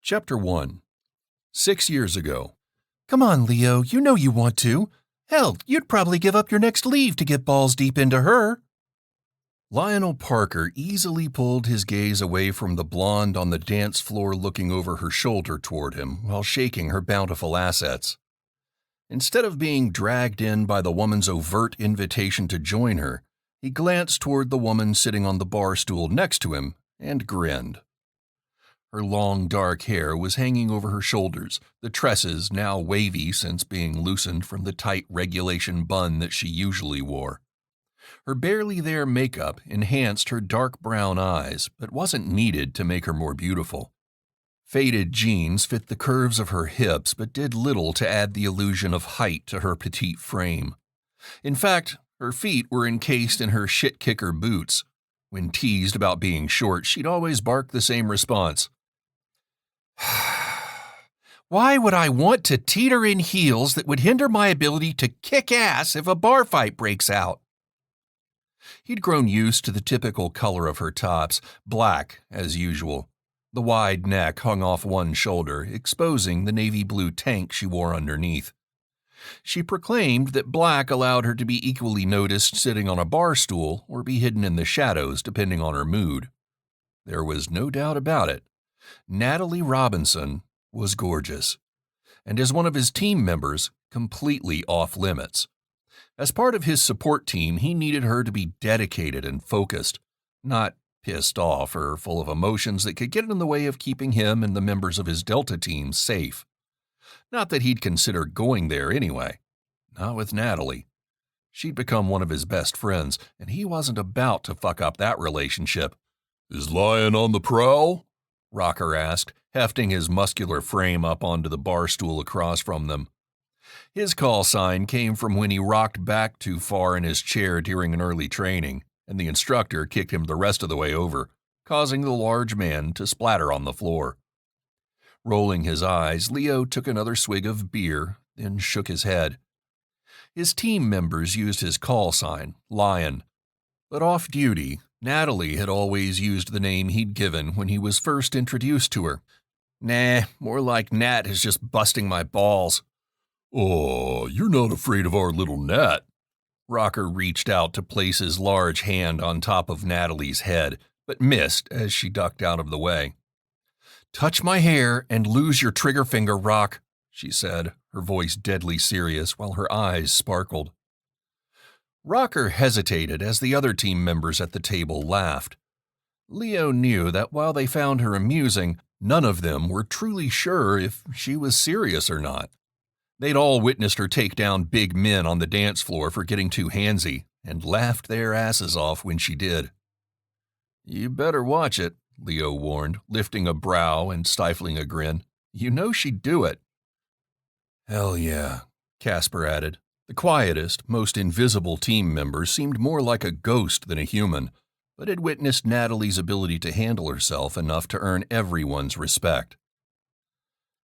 Chapter 1. 6 years ago. Come on, Leo, you know you want to. Hell, you'd probably give up your next leave to get balls deep into her. Lionel Parker easily pulled his gaze away from the blonde on the dance floor looking over her shoulder toward him while shaking her bountiful assets. Instead of being dragged in by the woman's overt invitation to join her, he glanced toward the woman sitting on the bar stool next to him and grinned. Her long dark hair was hanging over her shoulders, the tresses now wavy since being loosened from the tight regulation bun that she usually wore. Her barely there makeup enhanced her dark brown eyes, but wasn't needed to make her more beautiful. Faded jeans fit the curves of her hips, but did little to add the illusion of height to her petite frame. In fact, her feet were encased in her shit-kicker boots. When teased about being short, she'd always bark the same response. Why would I want to teeter in heels that would hinder my ability to kick ass if a bar fight breaks out? He'd grown used to the typical color of her tops, black as usual. The wide neck hung off one shoulder, exposing the navy blue tank she wore underneath. She proclaimed that black allowed her to be equally noticed sitting on a bar stool or be hidden in the shadows depending on her mood. There was no doubt about it. Natalie Robinson was gorgeous, and as one of his team members, completely off limits. As part of his support team, he needed her to be dedicated and focused, not pissed off or full of emotions that could get in the way of keeping him and the members of his Delta team safe. Not that he'd consider going there anyway. Not with Natalie. She'd become one of his best friends, and he wasn't about to fuck up that relationship. "Is Lion on the prowl?" Rocker asked, hefting his muscular frame up onto the bar stool across from them. His call sign came from when he rocked back too far in his chair during an early training, and the instructor kicked him the rest of the way over, causing the large man to splatter on the floor. Rolling his eyes, Leo took another swig of beer, then shook his head. His team members used his call sign, Lion, but off-duty, Natalie had always used the name he'd given when he was first introduced to her. Nah, more like Nat is just busting my balls. "Oh, you're not afraid of our little Nat." Rocker reached out to place his large hand on top of Natalie's head, but missed as she ducked out of the way. "Touch my hair and lose your trigger finger, Rock," she said, her voice deadly serious while her eyes sparkled. Rocker hesitated as the other team members at the table laughed. Leo knew that while they found her amusing, none of them were truly sure if she was serious or not. They'd all witnessed her take down big men on the dance floor for getting too handsy, and laughed their asses off when she did. "You better watch it," Leo warned, lifting a brow and stifling a grin. "You know she'd do it." "Hell yeah," Casper added. The quietest, most invisible team member seemed more like a ghost than a human, but had witnessed Natalie's ability to handle herself enough to earn everyone's respect.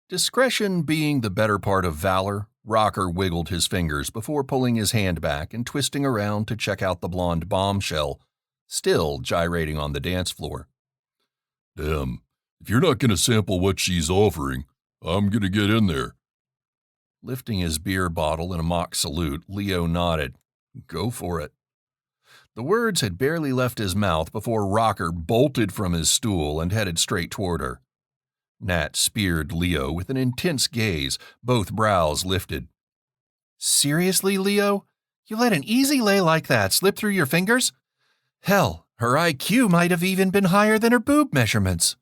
Discretion being the better part of valor, Rocker wiggled his fingers before pulling his hand back and twisting around to check out the blonde bombshell, still gyrating on the dance floor. "Damn, if you're not going to sample what she's offering, I'm going to get in there." Lifting his beer bottle in a mock salute, Leo nodded. Go for it. The words had barely left his mouth before Rocker bolted from his stool and headed straight toward her. Nat speared Leo with an intense gaze, both brows lifted. "Seriously, Leo? You let an easy lay like that slip through your fingers? Hell, her IQ might have even been higher than her boob measurements."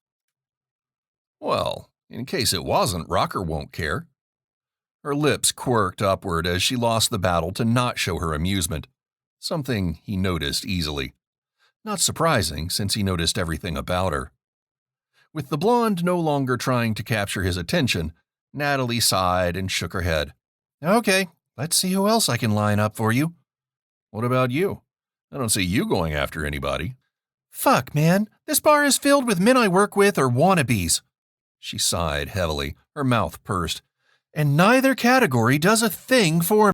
"Well, in case it wasn't, Rocker won't care." Her lips quirked upward as she lost the battle to not show her amusement, something he noticed easily. Not surprising, since he noticed everything about her. With the blonde no longer trying to capture his attention, Natalie sighed and shook her head. "Okay, let's see who else I can line up for you." "What about you? I don't see you going after anybody." "Fuck, man, this bar is filled with men I work with or wannabes." She sighed heavily, her mouth pursed. "And neither category does a thing for